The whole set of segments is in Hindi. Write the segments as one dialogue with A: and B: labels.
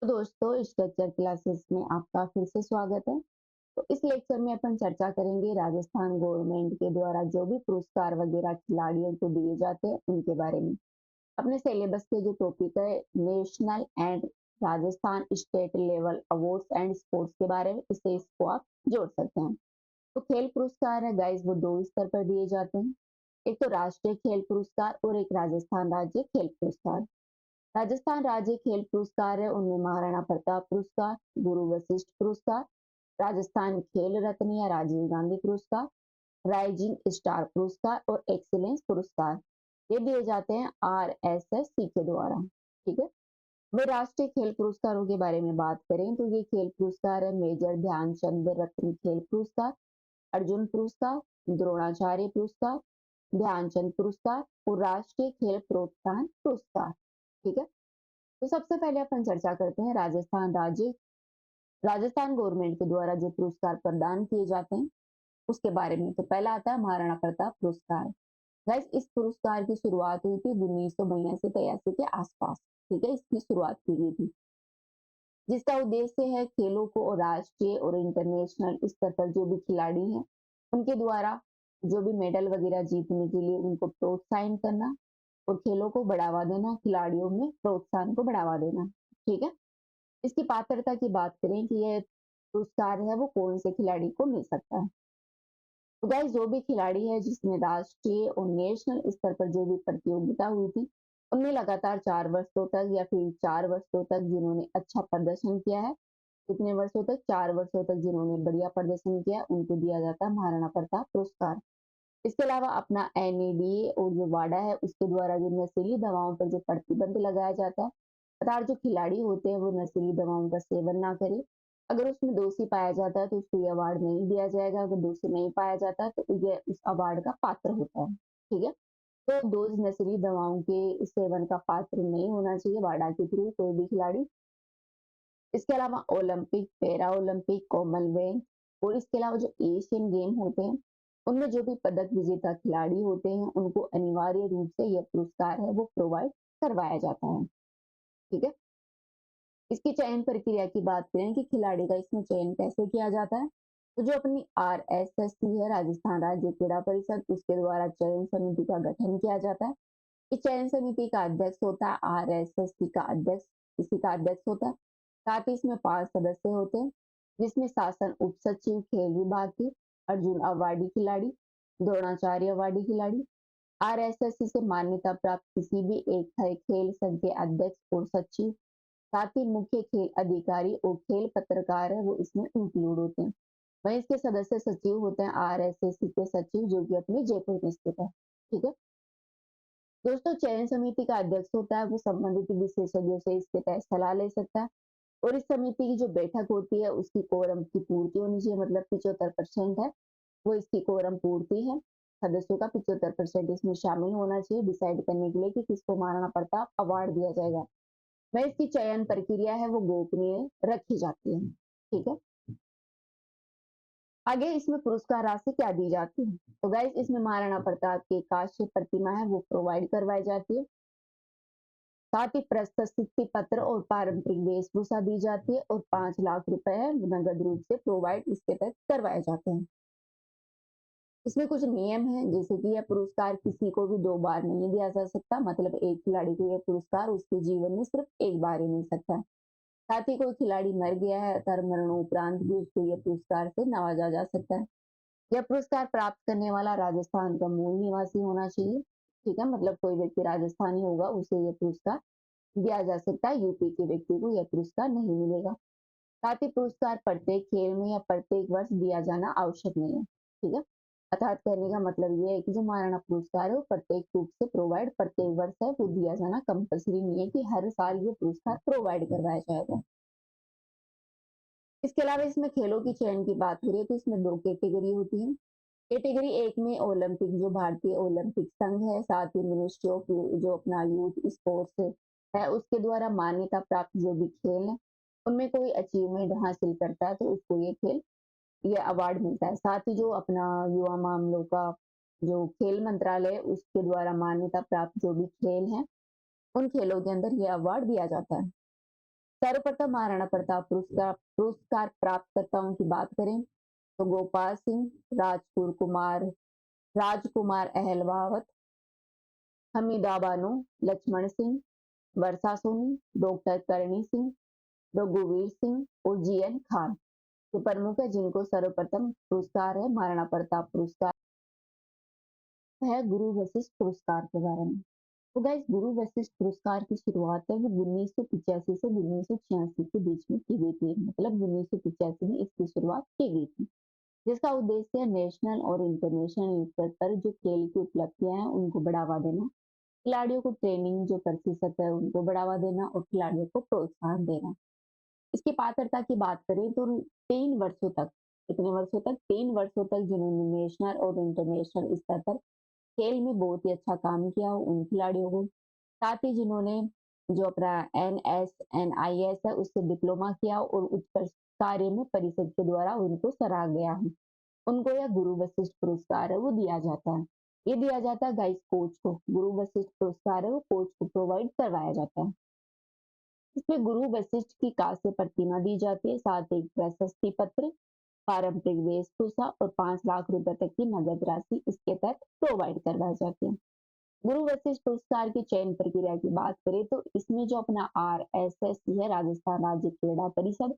A: तो दोस्तों, स्ट्रक्चर क्लासेस में आपका फिर से स्वागत है। तो इस लेक्चर में अपन चर्चा करेंगे राजस्थान गवर्नमेंट के द्वारा जो भी पुरस्कार वगैरह खिलाड़ियों को दिए जाते हैं उनके बारे में। अपने सिलेबस के जो टॉपिक है national and Rajasthan state level awards and sports के बारे में, इससे इसको आप जोड़ सकते हैं। तो खेल पुरस्कार है गाइस, वो दो स्तर पर दिए जाते हैं। एक तो राष्ट्रीय खेल पुरस्कार और एक राजस्थान राज्य खेल पुरस्कार। राजस्थान राज्य खेल पुरस्कार है उनमें महाराणा प्रताप पुरस्कार, गुरु वशिष्ठ पुरस्कार, राजस्थान खेल रत्न या राजीव गांधी पुरस्कार, राइजिंग स्टार पुरस्कार और एक्सीलेंस पुरस्कार। ये दिए जाते हैं आरएसएससी के द्वारा। ठीक है। वे राष्ट्रीय खेल पुरस्कारों के बारे में बात करें तो ये खेल पुरस्कार है मेजर ध्यानचंद रत्न खेल पुरस्कार, अर्जुन पुरस्कार, द्रोणाचार्य पुरस्कार, ध्यानचंद पुरस्कार और राष्ट्रीय खेल प्रोत्साहन पुरस्कार। ठीक है। तो सबसे पहले अपन चर्चा करते हैं राजस्थान गवर्नमेंट के द्वारा जो पुरस्कार प्रदान किए जाते हैं उसके बारे में। तो पहला आता है महाराणा प्रताप पुरस्कार। गाइस, इस पुरस्कार की शुरुआत हुई थी 1982-83 के आसपास। ठीक है, इसकी शुरुआत की गई थी, जिसका उद्देश्य है खेलों को और राष्ट्रीय और इंटरनेशनल स्तर पर जो भी खिलाड़ी हैं उनके द्वारा जो भी मेडल वगैरह जीतने के लिए उनको प्रोत्साहन करना और खेलों को बढ़ावा देना, खिलाड़ियों में प्रोत्साहन को बढ़ावा देना। ठीक है। इसकी पात्रता की बात करें कि यह पुरस्कार है वो कौन से खिलाड़ी को मिल सकता है। तो गाइस, जो भी खिलाड़ी है जिसने राष्ट्रीय और नेशनल स्तर पर जो भी प्रतियोगिता हुई थी उनमें लगातार 4 वर्षों तक या फिर 4 वर्षों तक जिन्होंने अच्छा प्रदर्शन किया है, कितने वर्षों तक, 4 वर्षों तक जिन्होंने बढ़िया प्रदर्शन किया उनको दिया जाता है महाराणा प्रताप पुरस्कार। इसके अलावा अपना एनएडीए और जो वाडा है उसके द्वारा जो नशीली दवाओं पर जो प्रतिबंध लगाया जाता है, अर्थात जो खिलाड़ी होते हैं वो नशीली दवाओं का सेवन ना करें। अगर उसमें दोषी पाया जाता है तो उसको ये अवार्ड नहीं दिया जाएगा, अगर दोषी नहीं पाया जाता तो ये उस अवार्ड का पात्र होता है। ठीक है। तो डोज नशीली दवाओं के सेवन का पात्र नहीं होना चाहिए वाडा के थ्रू कोई भी खिलाड़ी। इसके अलावा ओलंपिक, पैरा ओलंपिक, कॉमनवेल्थ और इसके अलावा जो एशियन गेम होते हैं उनमें जो भी पदक विजेता खिलाड़ी होते हैं उनको अनिवार्य रूप से यह पुरस्कार है वो प्रोवाइड करवाया जाता है। ठीक है। इसकी चयन प्रक्रिया की बात करें कि खिलाड़ी का इसमें चयन कैसे किया जाता है, तो जो अपनी आरएसएससी है राजस्थान राज्य क्रीड़ा परिषद उसके द्वारा चयन समिति का गठन किया जाता है। इस चयन समिति का अध्यक्ष होता है आरएसएससी का अध्यक्ष, इसी का अध्यक्ष होता है। साथ ही इसमें 5 सदस्य होते हैं, जिसमें शासन उप सचिव खेल विभाग के, अर्जुन अवार्डी खिलाड़ी, द्रोणाचार्य अवार्डी खिलाड़ी, आरएसएससी से मान्यता प्राप्त किसी भी एक खेल संघ के अध्यक्ष और सचिव, साथ ही मुख्य खेल अधिकारी और खेल पत्रकार है वो इसमें इंक्लूड होते हैं। वहीं इसके सदस्य सचिव होते हैं आरएसएससी के सचिव जो कि अपने जयपुर में स्थित है। ठीक है। दोस्तों, चयन समिति का अध्यक्ष होता है वो संबंधित विशेषज्ञों से इसके तहत सलाह ले सकता है और इस समिति की जो बैठक होती है उसकी कोरम की पूर्ति होनी चाहिए, मतलब 75% है वो इसकी कोरम पूर्ति है। सदस्यों का 75% इसमें शामिल होना चाहिए डिसाइड करने के लिए कि किसको महाराणा प्रताप अवार्ड दिया जाएगा। वह इसकी चयन प्रक्रिया है वो गोपनीय रखी जाती है। ठीक है। आगे इसमें पुरस्कार राशि क्या दी जाती है, तो गाइस इसमें महाराणा प्रताप की कांस्य प्रतिमा है वो प्रोवाइड करवाई जाती है। साथ ही प्रशस्ति पत्र और पारंपरिक वेशभूषा दी जाती है और 5 लाख रुपए है नगद रूप से प्रोवाइड इसके तहत करवाए जाते हैं। इसमें कुछ नियम हैं, जैसे कि यह पुरस्कार किसी को भी 2 बार नहीं दिया जा सकता, मतलब एक खिलाड़ी को यह पुरस्कार उसके जीवन में सिर्फ एक बार ही मिल सकता है। साथ ही कोई खिलाड़ी मर गया है तर मरणोपरांत भी उसको यह पुरस्कार से नवाजा जा सकता है। यह पुरस्कार प्राप्त करने वाला राजस्थान का मूल निवासी होना चाहिए। ठीक है, मतलब कोई व्यक्ति राजस्थानी होगा उसे यह पुरस्कार दिया जा सकता है, यूपी के व्यक्ति को यह पुरस्कार नहीं मिलेगा। साथ ही पुरस्कार प्रत्येक खेल में या प्रत्येक वर्ष दिया जाना आवश्यक नहीं है। ठीक है। अर्थात कहने का मतलब ये है कि जो महाराणा पुरस्कार है वो प्रत्येक रूप से प्रोवाइड प्रत्येक वर्ष है वो दिया जाना कंपल्सरी नहीं है कि हर साल ये पुरस्कार प्रोवाइड करवाया जाएगा। इसके अलावा इसमें खेलों की चयन की बात करें तो इसमें 2 कैटेगरी होती है। कैटेगरी एक में ओलंपिक जो भारतीय ओलंपिक संघ है, साथ ही मिनिस्ट्री ऑफ जो अपना यूथ स्पोर्ट्स है उसके द्वारा मान्यता प्राप्त जो भी खेल है उनमें कोई अचीवमेंट हासिल करता है तो उसको ये खेल ये अवार्ड मिलता है। साथ ही जो अपना युवा मामलों का जो खेल मंत्रालय उसके द्वारा मान्यता प्राप्त जो भी खेल है उन खेलों के अंदर ये अवार्ड दिया जाता है। सर्वप्रथम महाराणा प्रताप पुरस्कार पुरस्कार प्राप्तकर्ताओं की बात करें तो गोपाल सिंह, राजकुमार अहलवावत, हमीदा बानो, लक्ष्मण सिंह, वर्षा सोनी, डॉक्टर करणी सिंह, रघुवीर सिंह और जीएन खान। ये प्रमुख है जिनको सर्वप्रथम पुरस्कार है महाराणा प्रताप पुरस्कार है। गुरु वशिष्ठ पुरस्कार के बारे में तो गाइस गुरु वशिष्ठ पुरस्कार की शुरुआत है वो 1985 से 1986 के बीच में की गई थी। मतलब 1985 में इसकी शुरुआत की गई थी, जिसका उद्देश्य नेशनल और इंटरनेशनल स्तर पर जो खेल की उपलब्धियां हैं उनको बढ़ावा देना, खिलाड़ियों को ट्रेनिंग जो प्रतिशत है उनको बढ़ावा देना और खिलाड़ियों को प्रोत्साहन देना। इसकी पात्रता की बात करें तो 3 वर्षों तक, कितने वर्षों तक, 3 वर्षों तक जिन्होंने नेशनल और इंटरनेशनल स्तर पर खेल में बहुत ही अच्छा काम किया हो उन खिलाड़ियों को, साथ ही जिन्होंने जो अपना NS NIS है उससे डिप्लोमा किया हो और उत्कृष्ट कार्य में परिषद के द्वारा उनको सराहा गया है, उनको यह गुरु वशिष्ठ पुरस्कार है वो दिया जाता है। ये दिया जाता है गाइस कोच को, गुरु वशिष्ठ पुरस्कार है वो कोच को प्रोवाइड करवाया जाता है। इसमें गुरु वशिष्ठ की कांस्य प्रतिमा दी जाती है, साथ ही एक प्रशस्ति पत्र, पारंपरिक वेशभूषा और 5 लाख रुपए तक की नगद राशि इसके तहत प्रोवाइड करवाई जाती है। गुरु वशिष्ठ पुरस्कार की चयन प्रक्रिया की बात करें तो इसमें जो अपना RSS है, राजस्थान राज्य क्रीड़ा परिषद,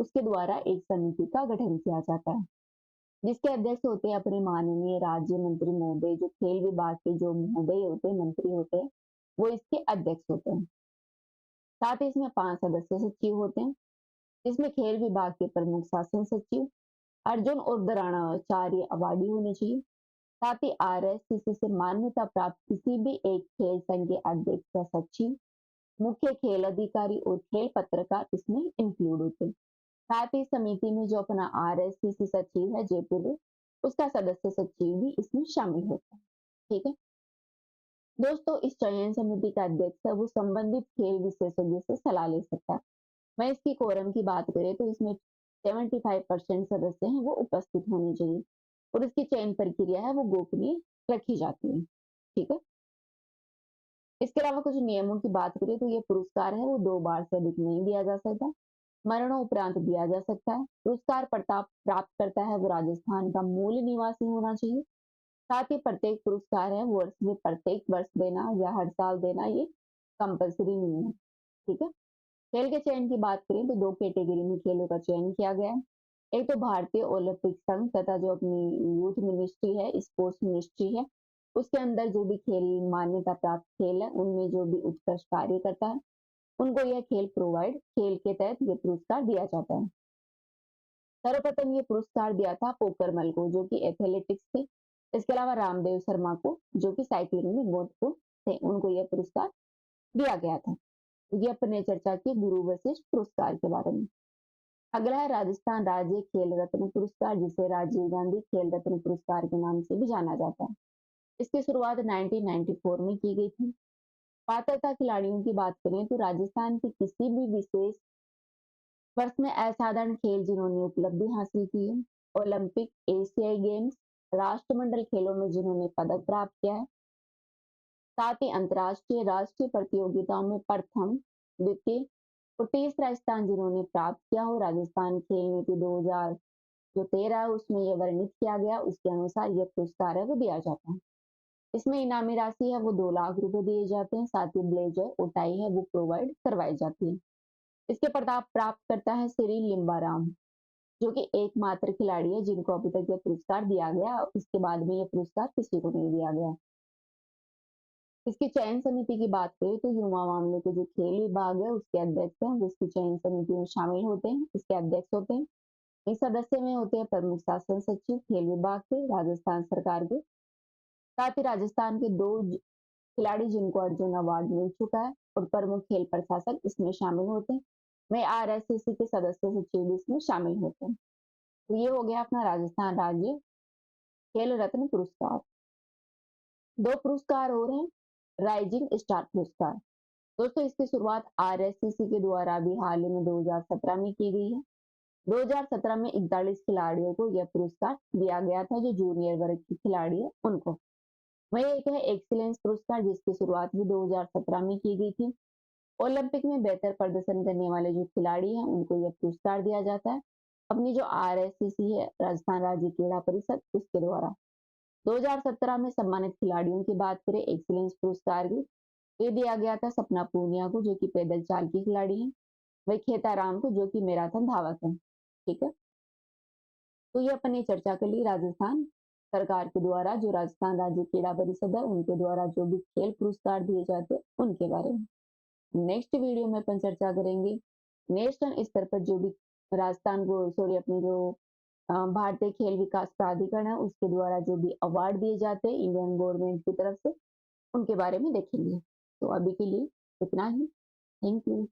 A: उसके द्वारा एक समिति का गठन किया जाता है, जिसके अध्यक्ष होते हैं अपने माननीय राज्य मंत्री महोदय। जो खेल विभाग के जो महोदय होते हैं, मंत्री होते हैं, वो इसके अध्यक्ष होते हैं। साथ ही इसमें 5 सदस्य सचिव होते हैं, जिसमें खेल विभाग के प्रमुख शासन सचिव, अर्जुन और द्रोणाचार्य अवार्डी होने चाहिए। साथ ही RSCC से मान्यता प्राप्त किसी भी एक खेल संघ के अध्यक्ष या सचिव, मुख्य खेल अधिकारी और खेल पत्रकार इसमें इंक्लूड होते हैं। साथ ही समिति में जो अपना RSCC सचिव है जयपुर, उसका सदस्य सचिव भी इसमें शामिल होता है। ठीक है दोस्तों, इस चयन समिति का अध्यक्ष है वो संबंधित खेल विशेषज्ञ से सलाह ले सकता है। मैं इसकी कोरम की बात करें तो इसमें 75% सदस्य हैं वो उपस्थित होने चाहिए और इसकी चयन प्रक्रिया है वो गोपनीय रखी जाती है। ठीक है, इसके अलावा कुछ नियमों की बात करें तो ये पुरस्कार है वो 2 बार से अधिक नहीं दिया जा सकता, मरणोपरांत दिया जा सकता है। पुरस्कार प्रताप प्राप्त करता है वो राजस्थान का मूल निवासी होना चाहिए। साथ ही प्रत्येक पुरस्कार है वर्ष में प्रत्येक वर्ष देना या हर साल देना ये कंपल्सरी नहीं है। ठीक है, खेल के चयन की बात करें तो 2 कैटेगरी में खेलों का चयन किया गया है। एक तो भारतीय ओलंपिक संघ तथा जो अपनी यूथ मिनिस्ट्री है, स्पोर्ट्स मिनिस्ट्री है, उसके अंदर जो भी खेल मान्यता प्राप्त खेल है उनमें जो भी उत्कृष्ट कार्य करता है उनको यह खेल के तहत ये पुरस्कार दिया जाता है। सर्वप्रथम ये पुरस्कार दिया था पोकरमल को जो कि एथलेटिक्स थे। इसके अलावा रामदेव शर्मा को जो कि साइकिलिंग में बहुत को थे, उनको यह पुरस्कार दिया गया था। ये अपने चर्चा की गुरु वशिष्ठ पुरस्कार के बारे में। अगला है राजस्थान राज्य खेल रत्न पुरस्कार, जिसे राजीव गांधी खेल रत्न पुरस्कार के नाम से भी जाना जाता है। इसकी शुरुआत 1994 में की गई थी। पात्रता खिलाड़ियों की बात करें तो राजस्थान के किसी भी विशेष वर्ष में असाधारण खेल जिन्होंने उपलब्धि हासिल की है, ओलंपिक, एशियाई गेम्स, राष्ट्रमंडल खेलों में जिन्होंने पदक प्राप्त किया है, साथ ही अंतर्राष्ट्रीय राष्ट्रीय प्रतियोगिताओं में प्रथम, द्वितीय और तीसरा स्थान जिन्होंने प्राप्त किया हो। राजस्थान खेल नीति 2013 उसमें यह वर्णित किया गया, उसके अनुसार यह पुरस्कार है वो दिया जाता है। इसमें इनामी राशि है वो 2 लाख रुपए दिए जाते हैं, साथ ही ब्लेजर और टाई है वो प्रोवाइड करवाई जाती है। इसके प्रताप प्राप्त करता है श्री लिम्बाराम, जो कि एकमात्र खिलाड़ी है जिनको अभी तक यह पुरस्कार दिया गया, इसके बाद में यह पुरस्कार किसी को नहीं दिया गया। इसकी चयन समिति की बात करें तो युवा मामले के जो खेल विभाग है उसके अध्यक्ष हैं, वो इसकी चयन समिति में शामिल होते हैं, इसके अध्यक्ष होते हैं। इस सदस्य में होते हैं प्रमुख शासन सचिव खेल विभाग के, राजस्थान सरकार के, साथ ही राजस्थान के 2 खिलाड़ी जिनको अर्जुन अवार्ड मिल चुका है और प्रमुख खेल प्रशासक इसमें शामिल होते हैं। वहीं RSCC के सदस्य सचिव भी इसमें शामिल होते हैं। तो ये हो गया अपना राजस्थान राज्य खेल रत्न पुरस्कार। 2 पुरस्कार और हैं, राइजिंग स्टार पुरस्कार। दोस्तों इसकी शुरुआत RSCC के द्वारा अभी हाल ही में 2017 में की गई है। 2017 में 41 खिलाड़ियों को यह पुरस्कार दिया गया था जो जूनियर वर्ग के खिलाड़ी है उनको। वही एक है एक्सीलेंस पुरस्कार, जिसकी शुरुआत भी 2017 में की गई थी। ओलंपिक में बेहतर प्रदर्शन करने वाले जो खिलाड़ी हैं उनको यह पुरस्कार दिया जाता है अपनी जो आरएससीसी है, राजस्थान राज्य क्रीड़ा परिषद, उसके द्वारा। 2017 में सम्मानित खिलाड़ियों की बात करें, एक्सीलेंस पुरस्कार की ये दिया गया था सपना पूनिया को, जो कि पैदल चाल की खिलाड़ी हैं। वही खेताराम को, जो कि मैराथन धावक है। ठीक है, तो ये अपन ने चर्चा कर ली राजस्थान सरकार के द्वारा, जो राजस्थान राज्य क्रीड़ा परिषद है उनके द्वारा जो भी खेल पुरस्कार दिए जाते हैं उनके बारे में। नेक्स्ट वीडियो में अपन चर्चा करेंगे नेशनल स्तर पर जो भी राजस्थान को सॉरी अपनी जो भारतीय खेल विकास प्राधिकरण है उसके द्वारा जो भी अवार्ड दिए जाते हैं इंडियन गवर्नमेंट की तरफ से, उनके बारे में देखेंगे। तो अभी के लिए इतना ही। Thank you.